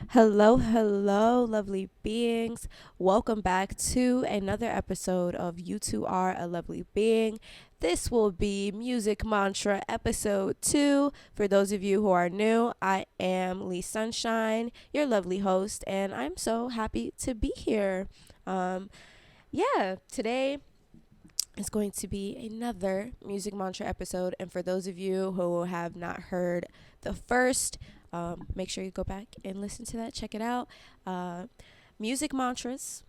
Hello, hello, lovely beings. Welcome back to another episode of You Two Are a Lovely Being. This will be Music Mantra episode 2. For those of you who are new, I am Lee Sunshine, your lovely host, and I'm so happy to be here. Um, Today is going to be another Music Mantra episode. And for those of you who have not heard the first, make sure you go back and listen to that. Check it out. Uh, Music Mantras.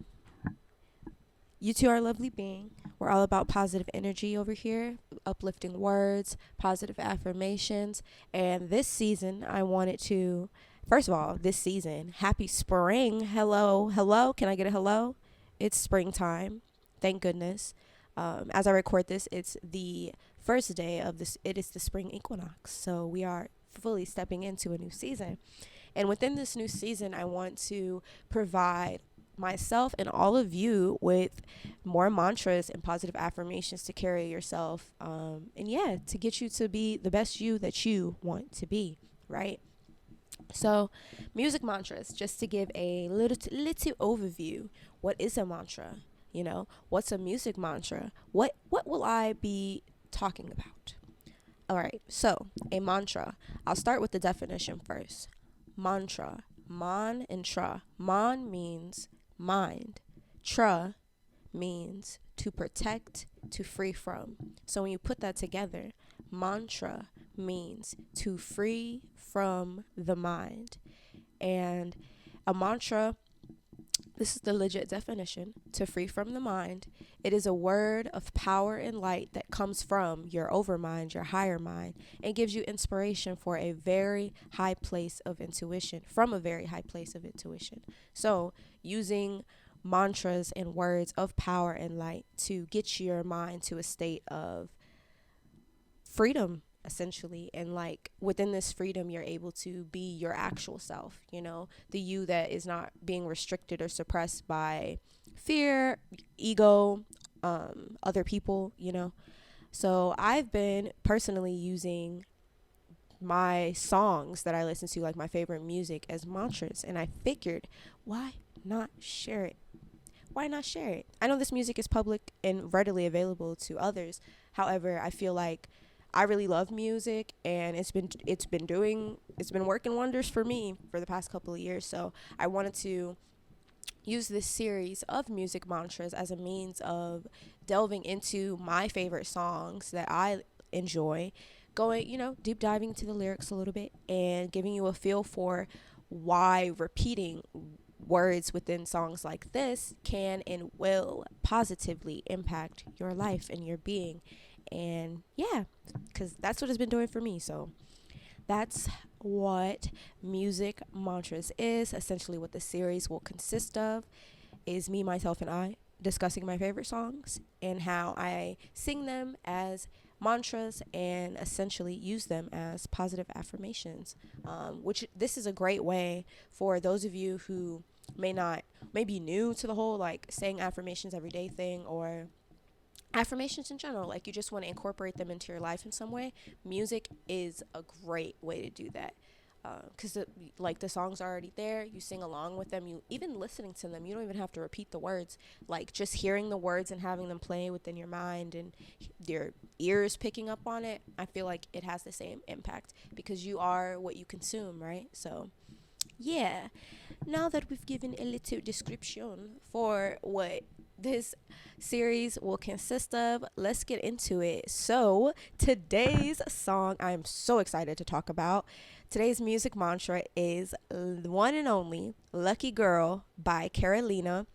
You two are a lovely being. We're all about positive energy over here, uplifting words, positive affirmations. And this season, I wanted to, first of all, this season, happy spring. Hello, hello. Can I get a hello? It's springtime. Thank goodness. As I record this, it's the first day of this. It is the spring equinox. So we are fully stepping into a new season. And within this new season, I want to provide myself and all of you with more mantras and positive affirmations to carry yourself. To get you to be the best you that you want to be, right? So, music mantras, just to give a little overview. What is a mantra? What's a music mantra? What will I be talking about? All right, so a mantra. I'll start with the definition first. Mantra, man and tra. Man means mind. Tra means to protect, to free from. So when you put that together, mantra means to free from the mind. And a mantra, this is the legit definition, to free from the mind. It is a word of power and light that comes from your overmind, your higher mind, and gives you inspiration for a very high place of intuition, from a very high place of intuition. So using mantras and words of power and light to get your mind to a state of freedom, essentially. And like within this freedom, you're able to be your actual self, the you that is not being restricted or suppressed by fear, ego, other people. So I've been personally using my songs that I listen to, like my favorite music, as mantras, and I figured, why not share it? Why not share it? I know this music is public and readily available to others. However, I feel like I really love music, and it's been working wonders for me for the past couple of years. So I wanted to use this series of music mantras as a means of delving into my favorite songs that I enjoy, going, deep diving into the lyrics a little bit and giving you a feel for why repeating words within songs like this can and will positively impact your life and your being. And yeah, because that's what it's been doing for me. So that's what music mantras is. Essentially, what the series will consist of is me, myself, and I discussing my favorite songs and how I sing them as mantras and essentially use them as positive affirmations. Which this is a great way for those of you who may be new to the whole like saying affirmations every day thing, or affirmations in general, like you just want to incorporate them into your life in some way. Music is a great way to do that, because like the songs are already there, you sing along with them, you even listening to them, you don't even have to repeat the words. Like just hearing the words and having them play within your mind and your ears picking up on it, I feel like it has the same impact because you are what you consume, right? So yeah, now that we've given a little description for what this series will consist of, let's get into it. So, today's song I'm so excited to talk about. Today's music mantra is the one and only Lucky Girl by Carolina.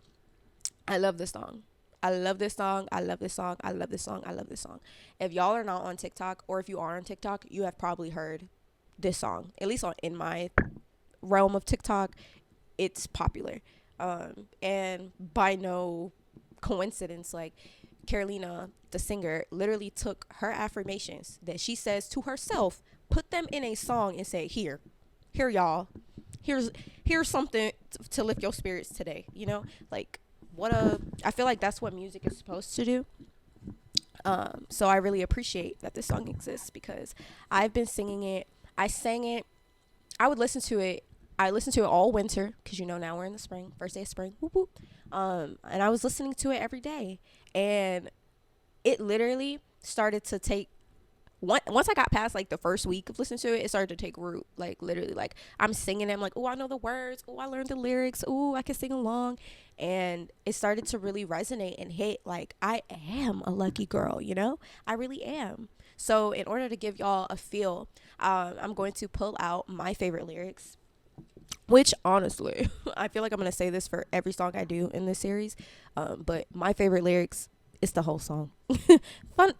I love this song. I love this song. I love this song. I love this song. I love this song. If y'all are not on TikTok, or if you are on TikTok, you have probably heard this song. At least in my realm of TikTok, it's popular. And by no coincidence, like Carolina, the singer, literally took her affirmations that she says to herself, put them in a song and say, here y'all, here's something to lift your spirits today. Like I feel like that's what music is supposed to do. So I really appreciate that this song exists because I've been singing it. I sang it. I would listen to it. I listened to it all winter because now we're in the spring, first day of spring. Whoop, whoop. And I was listening to it every day, and it literally started to take. Once I got past like the first week of listening to it, it started to take root. Like literally, like I'm singing it. I'm like, oh, I know the words. Oh, I learned the lyrics. Oh, I can sing along, and it started to really resonate and hit. Like I am a lucky girl. I really am. So in order to give y'all a feel, I'm going to pull out my favorite lyrics. Which honestly, I feel like I'm gonna say this for every song I do in this series, but my favorite lyrics is the whole song. Fun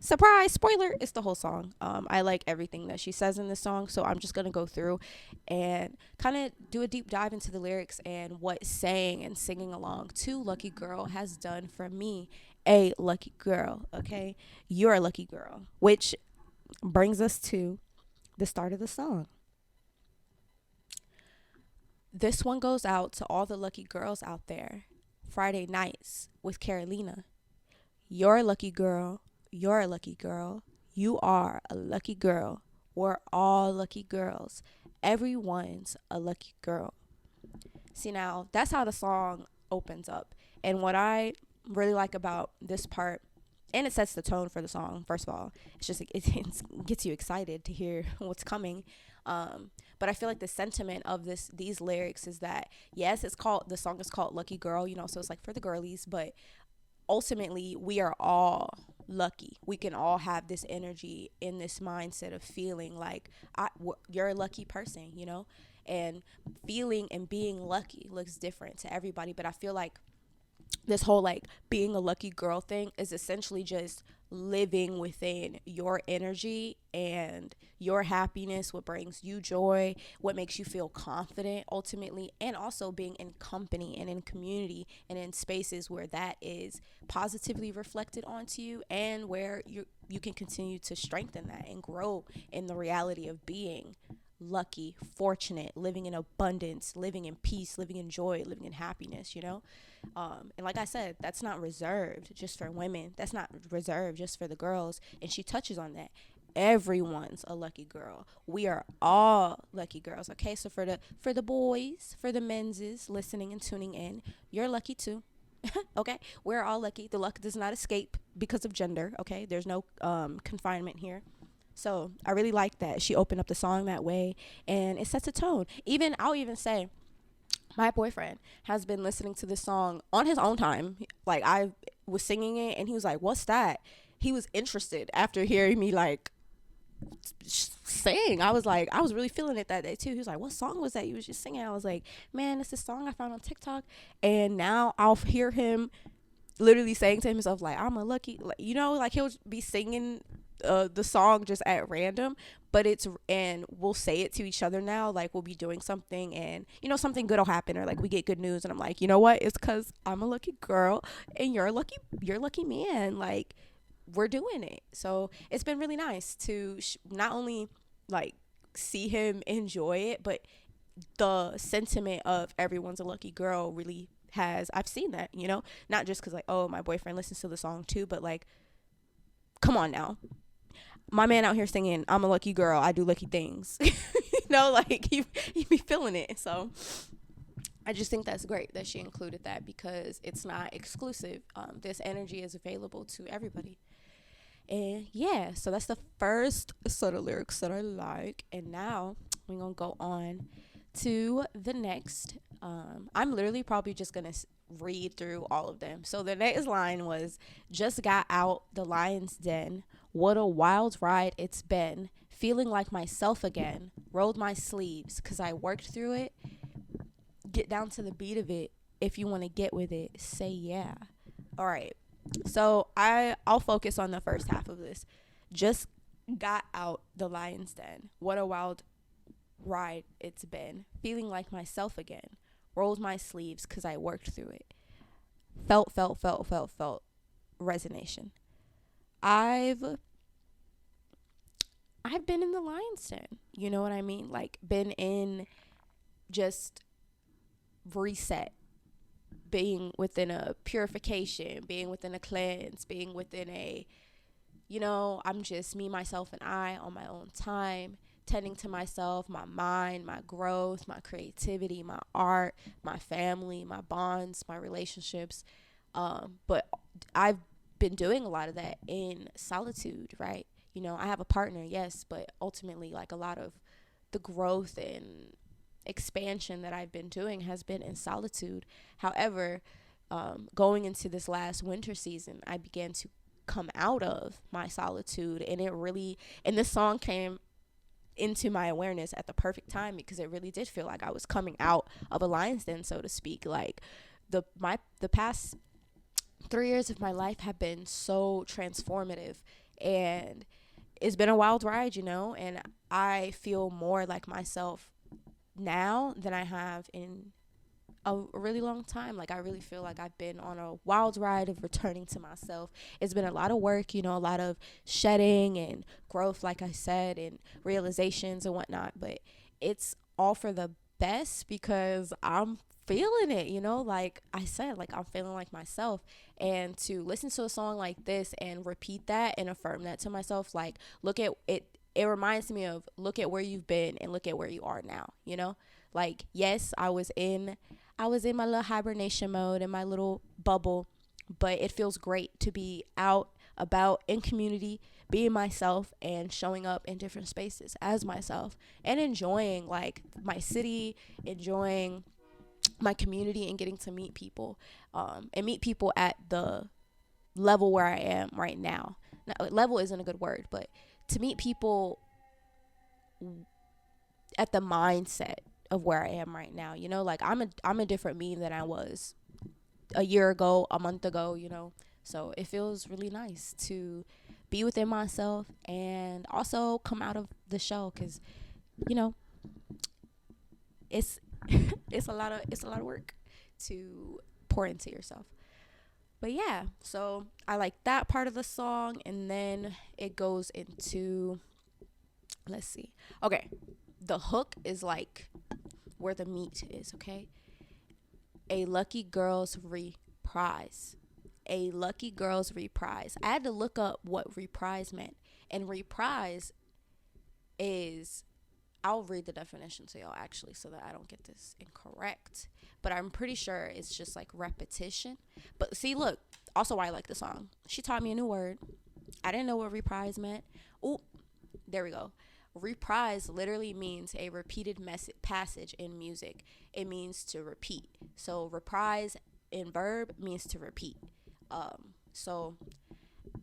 surprise spoiler! It's the whole song. I like everything that she says in this song, so I'm just gonna go through and kind of do a deep dive into the lyrics and what saying and singing along to "Lucky Girl" has done for me. A lucky girl, okay? You're a lucky girl, which brings us to the start of the song. This one goes out to all the lucky girls out there. Friday nights with Carolina. You're a lucky girl. You're a lucky girl. You are a lucky girl. We're all lucky girls. Everyone's a lucky girl. See, now that's how the song opens up. And what I really like about this part, and it sets the tone for the song, first of all, it's just it gets you excited to hear what's coming. But I feel like the sentiment of these lyrics is that, yes, the song is called Lucky Girl, so it's like for the girlies, but ultimately we are all lucky. We can all have this energy in this mindset of feeling like you're a lucky person, and feeling and being lucky looks different to everybody. But I feel like this whole like being a lucky girl thing is essentially just living within your energy and your happiness, what brings you joy, what makes you feel confident ultimately, and also being in company and in community and in spaces where that is positively reflected onto you, and where you can continue to strengthen that and grow in the reality of being lucky, fortunate, living in abundance, living in peace, living in joy, living in happiness, and like I said, that's not reserved just for women. That's not reserved just for the girls. And she touches on that. Everyone's a lucky girl. We are all lucky girls. Okay, so for the boys, for the menses listening and tuning in, you're lucky too. Okay, we're all lucky. The luck does not escape because of gender. Okay, there's no confinement here. So I really like that she opened up the song that way, and it sets a tone. I'll even say, my boyfriend has been listening to this song on his own time. Like, I was singing it and he was like, what's that? He was interested after hearing me like sing. I was really feeling it that day too. He was like, what song was that you was just singing? I was like, man, it's this song I found on TikTok. And now I'll hear him literally saying to himself, like, I'm a lucky, like, like he'll be singing the song just at random, but and we'll say it to each other now, like we'll be doing something and something good will happen, or like we get good news and I'm like, you know what, it's because I'm a lucky girl and you're a lucky man, like we're doing it. So it's been really nice to not only like see him enjoy it, but the sentiment of everyone's a lucky girl really I've seen that, not just because like, oh, my boyfriend listens to the song too, but like, come on now, my man out here singing, I'm a lucky girl, I do lucky things. Like you be feeling it. So I just think that's great that she included that, because it's not exclusive. This energy is available to everybody. And yeah, so that's the first set of lyrics that I like. And now we're going to go on to the next. I'm literally probably just going to read through all of them. So the next line was, just got out the lion's den. What a wild ride it's been. Feeling like myself again. Rolled my sleeves because I worked through it. Get down to the beat of it. If you want to get with it, say yeah. All right. So I'll focus on the first half of this. Just got out the lion's den. What a wild ride it's been. Feeling like myself again. Rolled my sleeves because I worked through it. Felt resonation. I've been in the lion's den. You know what I mean? Like, been in just reset, being within a purification, being within a cleanse, being within a, I'm just me, myself, and I on my own time, tending to myself, my mind, my growth, my creativity, my art, my family, my bonds, my relationships. But I've been doing a lot of that in solitude, right? You know, I have a partner, yes, but ultimately, like, a lot of the growth and expansion that I've been doing has been in solitude. However, going into this last winter season, I began to come out of my solitude, and and this song came into my awareness at the perfect time, because it really did feel like I was coming out of a lion's den, so to speak. Like, the past 3 years of my life have been so transformative, and it's been a wild ride, and I feel more like myself now than I have in a really long time. Like, I really feel like I've been on a wild ride of returning to myself. It's been a lot of work, a lot of shedding and growth, like I said, and realizations and whatnot, but it's all for the best, because I'm feeling it, like I said, like, I'm feeling like myself. And to listen to a song like this and repeat that and affirm that to myself, like, look at it, it reminds me of, look at where you've been and look at where you are now. Like, yes, I was in my little hibernation mode, in my little bubble, but it feels great to be out about in community, being myself and showing up in different spaces as myself, and enjoying, like, my city, enjoying my community, and getting to meet people, and meet people at the level where I am right now. Now, level isn't a good word, but to meet people at the mindset of where I am right now. Like, I'm a different me than I was a year ago, a month ago. So it feels really nice to be within myself and also come out of the shell, because you know it's it's a lot of work to pour into yourself. But yeah, so I like that part of the song, and then it goes into, let's see. Okay, the hook is like where the meat is, okay? A lucky girl's reprise. A lucky girl's reprise. I had to look up what reprise meant. And reprise is, I'll read the definition to y'all actually, so that I don't get this incorrect. But I'm pretty sure it's just like repetition. But see, look, also why I like the song. She taught me a new word. I didn't know what reprise meant. Oh, there we go. Reprise literally means a repeated passage in music. It means to repeat. So reprise in verb means to repeat. So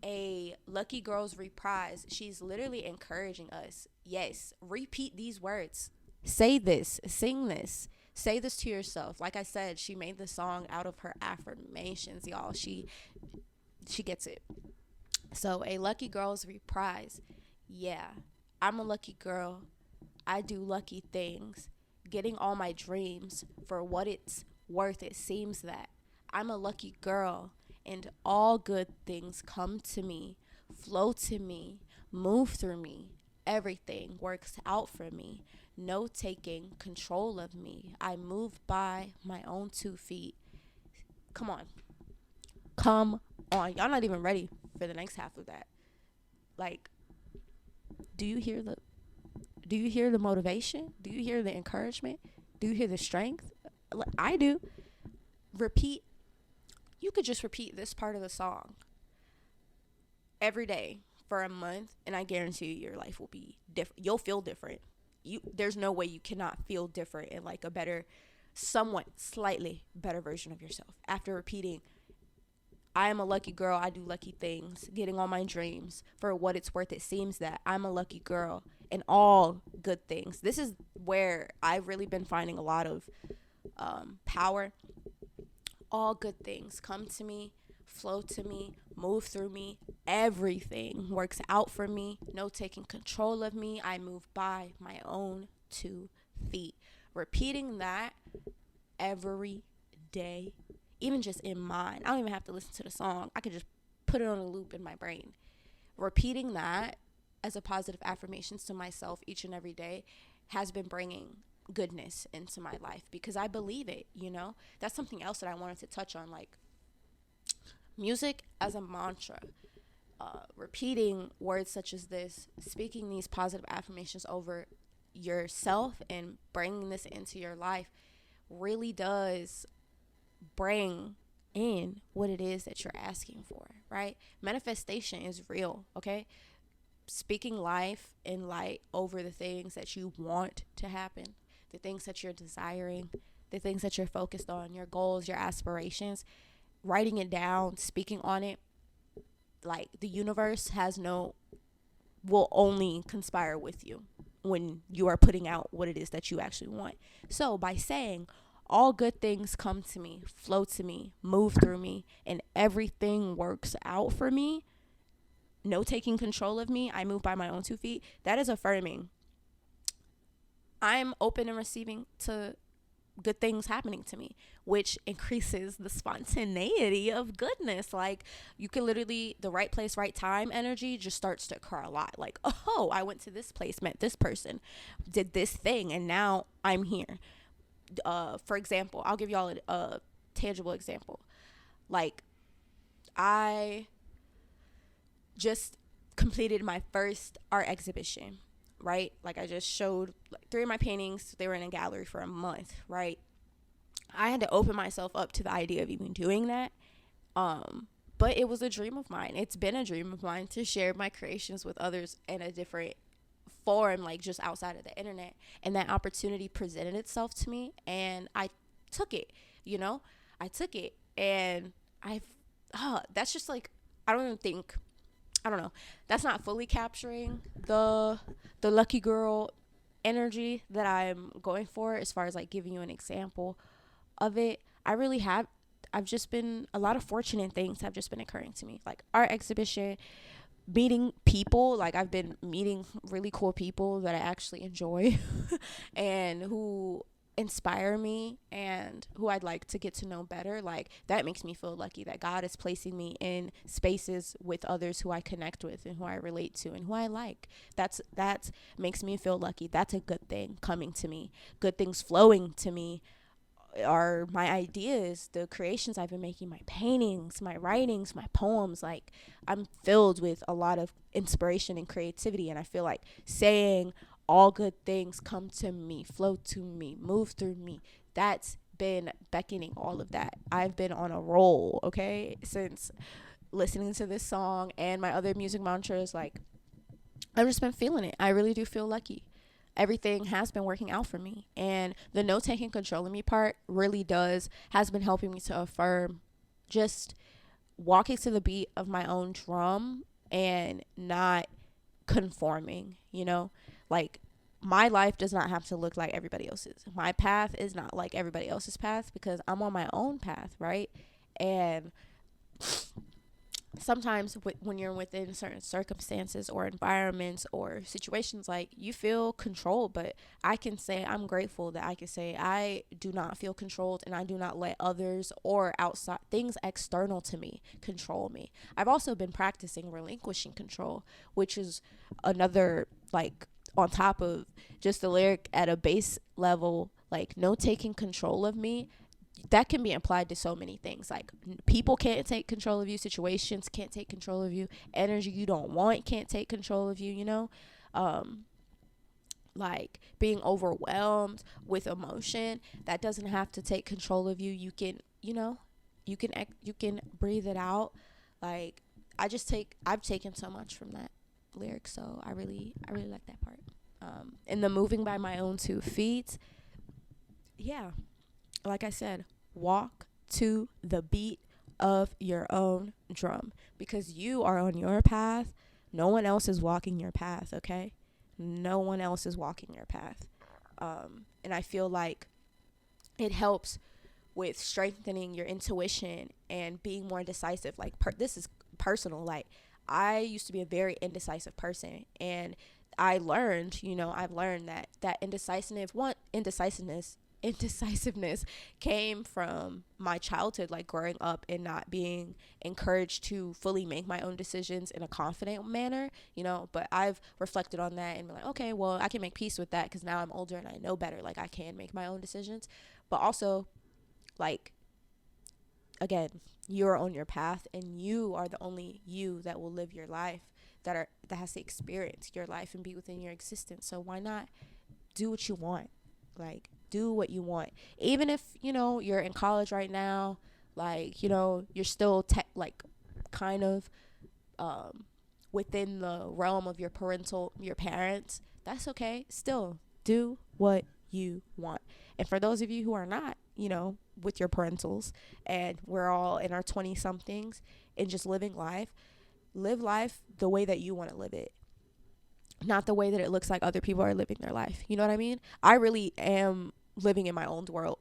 a lucky girl's reprise, she's literally encouraging us. Yes, repeat these words. Say this, sing this, say this to yourself. Like I said, she made the song out of her affirmations, y'all. She gets it. So a lucky girl's reprise. Yeah, I'm a lucky girl. I do lucky things. Getting all my dreams for what it's worth, it seems that. I'm a lucky girl, and all good things come to me, flow to me, move through me. Everything works out for me. No taking control of me. I move by my own 2 feet. Come on. Come on. Y'all not even ready for the next half of that. Like, do you hear the motivation? Do you hear the encouragement? Do you hear the strength? I do. Repeat. You could just repeat this part of the song every day for a month, and I guarantee you your life will be different. You'll feel different. There's no way you cannot feel different and like a better, somewhat slightly better version of yourself after repeating, I am a lucky girl. I do lucky things. Getting all my dreams. For what it's worth, it seems that I'm a lucky girl and all good things. This is where I've really been finding a lot of power. All good things come to me, flow to me, move through me. Everything works out for me. No taking control of me. I move by my own 2 feet. Repeating that every day, even just in mind. I don't even have to listen to the song. I could just put it on a loop in my brain. Repeating that as a positive affirmations to myself each and every day has been bringing goodness into my life, because I believe it. That's something else that I wanted to touch on, like music as a mantra. repeating words such as this, speaking these positive affirmations over yourself and bringing this into your life really does bring in what it is that you're asking for, right? Manifestation is real, okay? Speaking life and light over the things that you want to happen, the things that you're desiring, the things that you're focused on, your goals, your aspirations, writing it down, speaking on it. Like, the universe will only conspire with you when you are putting out what it is that you actually want. So by saying, all good things come to me, flow to me, move through me, and everything works out for me, no taking control of me, I move by my own 2 feet, that is affirming I'm open and receiving to good things happening to me, which increases the spontaneity of goodness. Like, you can literally, the right place, right time energy just starts to occur a lot. Like, oh, I went to this place, met this person, did this thing, and now I'm here. For example, I'll give y'all a tangible example. Like, I just completed my first art exhibition, right? Like, I just showed like 3 of my paintings. They were in a gallery for a month, right? I had to open myself up to the idea of even doing that. But it was a dream of mine. It's been a dream of mine to share my creations with others in a different form, like just outside of the internet. And that opportunity presented itself to me, and I took it, I took it. And that's just like, I don't know. That's not fully capturing the lucky girl energy that I'm going for, as far as like giving you an example of it. I've just been, a lot of fortunate things have just been occurring to me, like art exhibition, meeting people. Like, I've been meeting really cool people that I actually enjoy and who inspire me and who I'd like to get to know better. Like, that makes me feel lucky that God is placing me in spaces with others who I connect with and who I relate to and who I like. That makes me feel lucky. That's a good thing coming to me. Good things flowing to me are my ideas, the creations I've been making, my paintings, my writings, my poems. Like, I'm filled with a lot of inspiration and creativity, and I feel like saying all good things come to me, flow to me, move through me, that's been beckoning all of that. I've been on a roll, okay, since listening to this song and my other music mantras. Like, I've just been feeling it. I really do feel lucky. Everything has been working out for me, and the no taking control of me part really has been helping me to affirm just walking to the beat of my own drum and not conforming. Like, my life does not have to look like everybody else's. My path is not like everybody else's path, because I'm on my own path, right? And sometimes when you're within certain circumstances or environments or situations, like, you feel controlled. But I can say I'm grateful that I can say I do not feel controlled, and I do not let others or outside things external to me control me. I've also been practicing relinquishing control, which is another, like, on top of just the lyric at a base level, like, no taking control of me, that can be applied to so many things. Like, people can't take control of you, situations can't take control of you, energy you don't want can't take control of you, like, being overwhelmed with emotion, that doesn't have to take control of you. You can, you can breathe it out. Like, I've taken so much from that lyric, so I really like that part. And the moving by my own 2 feet, yeah, like I said, walk to the beat of your own drum, because you are on your path. No one else is walking your path, okay? No one else is walking your path. And I feel like it helps with strengthening your intuition and being more decisive. Like, this is personal. Like, I used to be a very indecisive person, and I've learned that indecisiveness came from my childhood, like growing up and not being encouraged to fully make my own decisions in a confident manner, but I've reflected on that and been like, okay, well, I can make peace with that, because now I'm older and I know better. Like, I can make my own decisions. But also, like, again, you're on your path, and you are the only you that will live your life, that has to experience your life and be within your existence. So why not do what you want? Like, do what you want. Even if, you're in college right now, like, you're still like kind of within the realm of your parents, that's okay. Still do what you want. And for those of you who are not, with your parentals, and we're all in our 20 somethings and just live life the way that you want to live it, not the way that it looks like other people are living their life. You know what I mean? I really am living in my own world.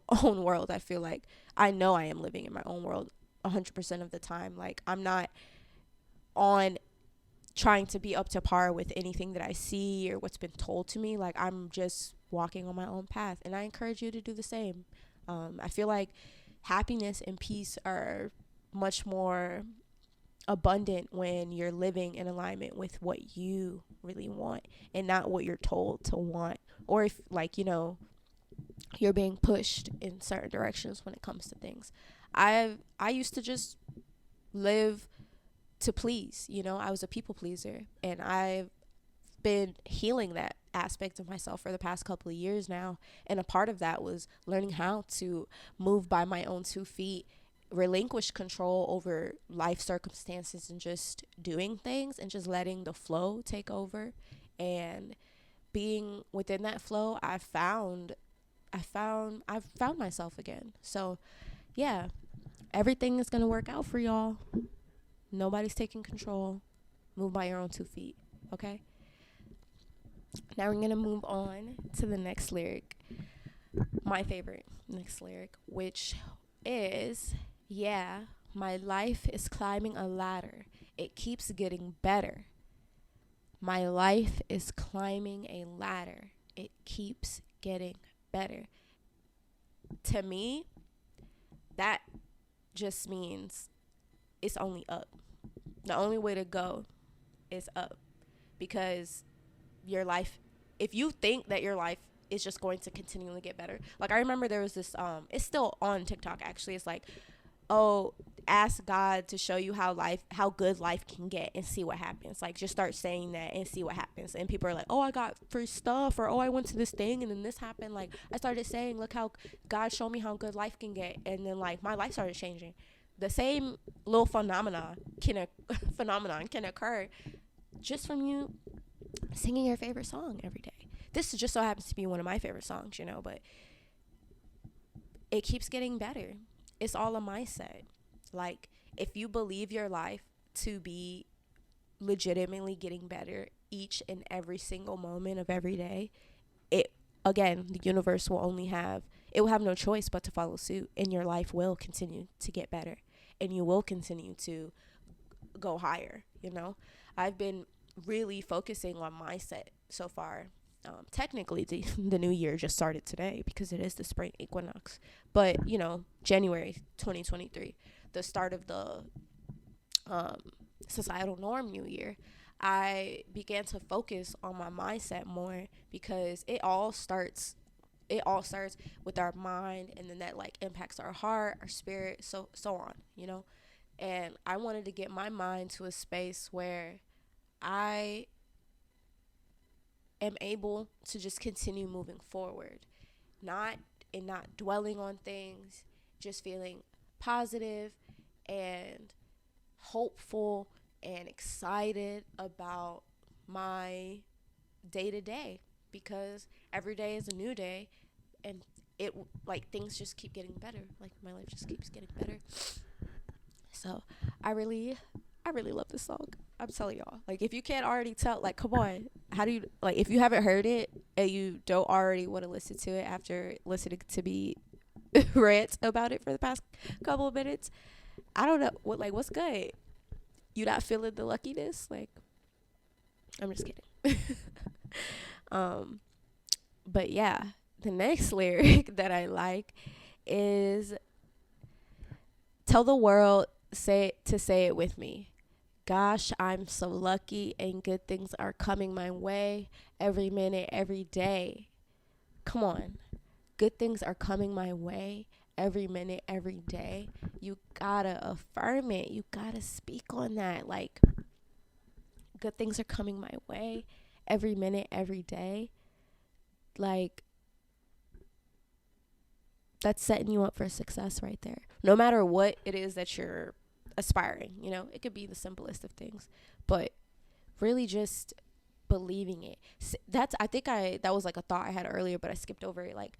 I feel like I know I am living in my own world 100% of the time. Like, I'm not on trying to be up to par with anything that I see or what's been told to me. Like, I'm just walking on my own path, and I encourage you to do the same. I feel like happiness and peace are much more abundant when you're living in alignment with what you really want and not what you're told to want, or if, like, you're being pushed in certain directions when it comes to things. I used to just live to please. I was a people pleaser, and I've been healing that aspect of myself for the past couple of years now. And a part of that was learning how to move by my own 2 feet, relinquish control over life circumstances, and just doing things and just letting the flow take over. And being within that flow, I've found myself again. So yeah, everything is gonna work out for y'all. Nobody's taking control. Move by your own 2 feet. Okay? Now we're going to move on to the next lyric. My favorite next lyric, which is, yeah, my life is climbing a ladder. It keeps getting better. My life is climbing a ladder. It keeps getting better. To me, that just means it's only up. The only way to go is up, because your life, if you think that your life is just going to continually get better. Like, I remember there was this it's still on TikTok actually. It's like, oh, ask God to show you how good life can get and see what happens. Like, just start saying that and see what happens. And people are like, oh, I got free stuff, or oh, I went to this thing and then this happened. Like, I started saying, look how God showed me how good life can get, and then, like, my life started changing. The same little phenomenon can occur just from you singing your favorite song every day. This just so happens to be one of my favorite songs, but it keeps getting better. It's all a mindset. Like, if you believe your life to be legitimately getting better each and every single moment of every day, the universe will have no choice but to follow suit, and your life will continue to get better, and you will continue to go higher. I've been really focusing on mindset so far. Technically, the new year just started today because it is the spring equinox. But, January 2023, the start of the societal norm new year, I began to focus on my mindset more, because it all starts with our mind, and then that, like, impacts our heart, our spirit, so on. And I wanted to get my mind to a space where I am able to just continue moving forward, not dwelling on things, just feeling positive and hopeful and excited about my day to day, because every day is a new day, and things just keep getting better. Like, my life just keeps getting better. So I really love this song. I'm telling y'all. Like, if you can't already tell, like, come on. How do you, like, if you haven't heard it and you don't already want to listen to it after listening to me rant about it for the past couple of minutes, I don't know what's good. You not feeling the luckiness? Like, I'm just kidding. But yeah, the next lyric that I like is, tell the world, say it with me. Gosh, I'm so lucky, and good things are coming my way every minute, every day. Come on. good things are coming my way every minute, every day. You gotta affirm it. You gotta speak on that. Like, good things are coming my way every minute, every day. Like, that's setting you up for success right there. No matter what it is that you're aspiring, it could be the simplest of things, but really just believing it. That was like a thought I had earlier, but I skipped over it. Like,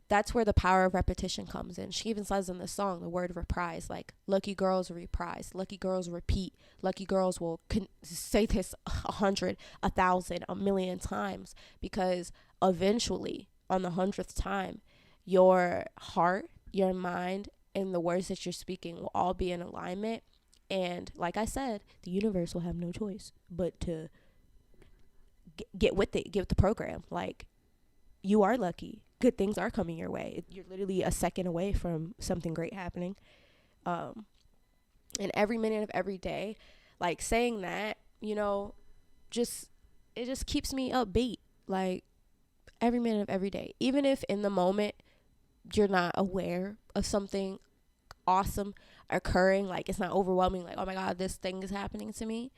that's where the power of repetition comes in. She even says in the song the word reprise, like, lucky girls reprise, lucky girls repeat, lucky girls will say this 100, 1,000, a million times, because eventually on the 100th time, your heart, your mind, and the words that you're speaking will all be in alignment. And like I said, the universe will have no choice but to get with it, get with the program. Like, you are lucky. Good things are coming your way. You're literally a second away from something great happening. And every minute of every day, like, saying that, it just keeps me upbeat. Like, every minute of every day, even if in the moment you're not aware of something awesome occurring, like, it's not overwhelming, like, oh my God, this thing is happening to me.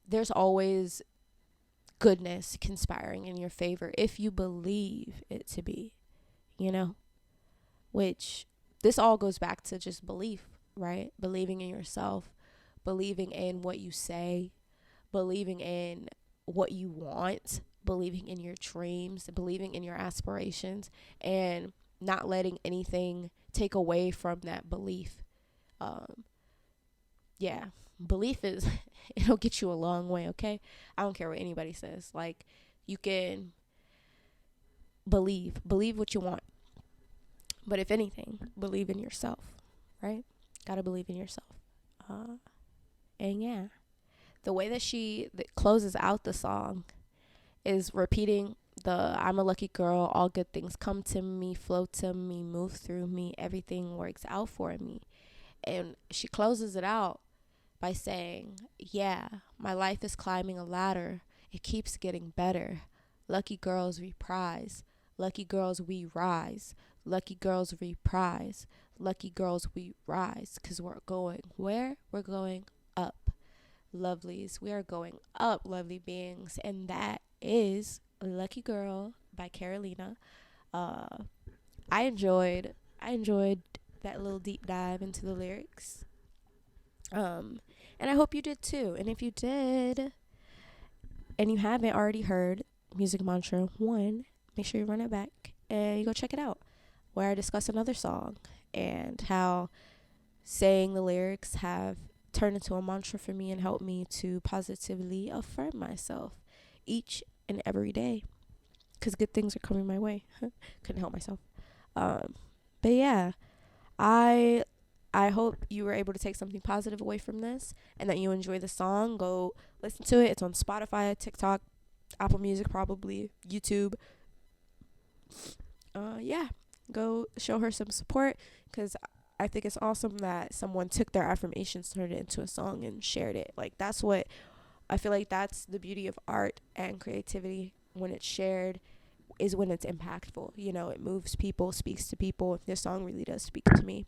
There's always goodness conspiring in your favor if you believe it to be, which this all goes back to just belief, right? Believing in yourself, believing in what you say, believing in what you want, believing in your dreams, believing in your aspirations, and not letting anything take away from that belief. Belief is, it'll get you a long way, okay? I don't care what anybody says. Like, you can believe what you want. But if anything, believe in yourself, right? Gotta believe in yourself. And yeah, the way that that closes out the song is repeating I'm a lucky girl, all good things come to me, flow to me, move through me, everything works out for me. And she closes it out by saying, yeah, my life is climbing a ladder. It keeps getting better. Lucky girls reprise. Lucky girls we rise. Lucky girls reprise. Lucky girls we rise. Because we're going where? We're going up. Lovelies, we are going up, lovely beings. And that is Lucky Girl by Carlina. I enjoyed that little deep dive into the lyrics. And I hope you did too. And if you did, and you haven't already heard Music Mantra 1, make sure you run it back and you go check it out, where I discuss another song and how saying the lyrics have turned into a mantra for me and helped me to positively affirm myself each and every day, because good things are coming my way. Couldn't help myself. But yeah, I hope you were able to take something positive away from this and that you enjoy the song. Go listen to it. It's on Spotify, TikTok, Apple Music, probably YouTube. Go show her some support, because I think it's awesome that someone took their affirmations, turned it into a song, and shared it. Like, that's what I feel like, that's the beauty of art and creativity. When it's shared is when it's impactful. It moves people, speaks to people. This song really does speak to me.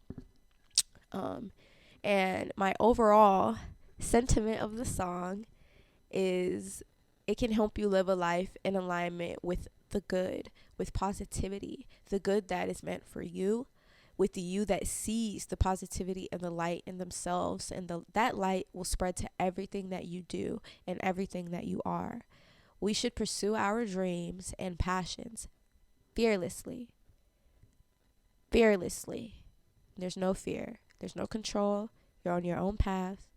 And my overall sentiment of the song is, it can help you live a life in alignment with the good, with positivity, the good that is meant for you, with the you that sees the positivity and the light in themselves, and that light will spread to everything that you do and everything that you are. We should pursue our dreams and passions fearlessly. There's no fear. There's no control. You're on your own path.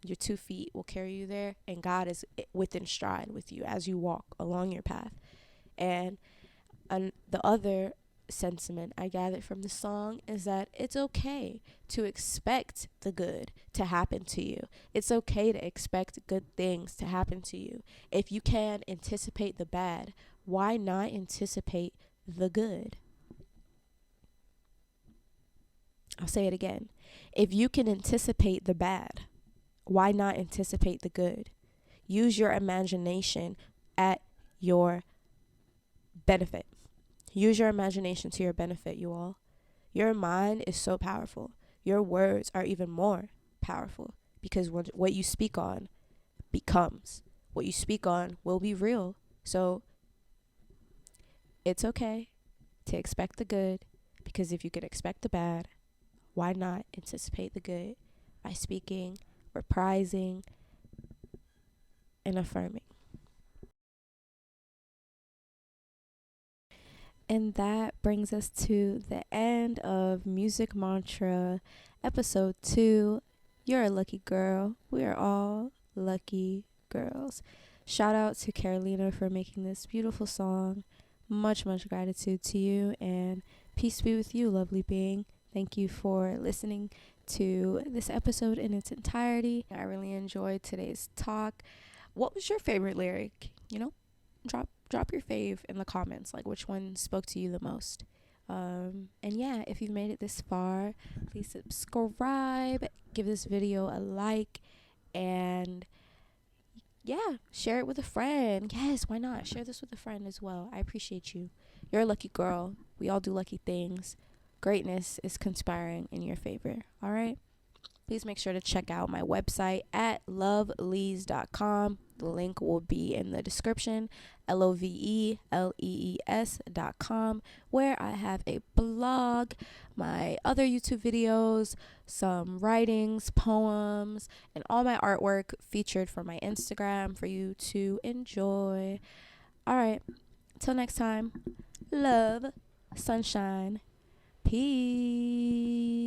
Your 2 feet will carry you there, and God is within stride with you as you walk along your path. And the other sentiment I gathered from the song is that it's okay to expect the good to happen to you. It's okay to expect good things to happen to you. If you can anticipate the bad, why not anticipate the good? I'll say it again. If you can anticipate the bad, why not anticipate the good? Use your imagination at your benefit. Use your imagination to your benefit, you all. Your mind is so powerful. Your words are even more powerful because what you speak on becomes. What you speak on will be real. So it's okay to expect the good, because if you can expect the bad, why not anticipate the good by speaking, reprising, and affirming? And that brings us to the end of Music Mantra episode 2. You're a lucky girl. We are all lucky girls. Shout out to Carlina for making this beautiful song. Much, much gratitude to you, and peace be with you, lovely being. Thank you for listening to this episode in its entirety. I really enjoyed today's talk. What was your favorite lyric? Drop your fave in the comments, like which one spoke to you the most. And yeah, if you've made it this far, please subscribe, give this video a like, and yeah, share it with a friend. Yes, why not? Share this with a friend as well. I appreciate you. You're a lucky girl. We all do lucky things. Greatness is conspiring in your favor. All right? Please make sure to check out my website at lovelees.com. The link will be in the description, lovelees.com, where I have a blog, my other YouTube videos, some writings, poems, and all my artwork featured for my Instagram for you to enjoy. All right, till next time, love, sunshine, peace.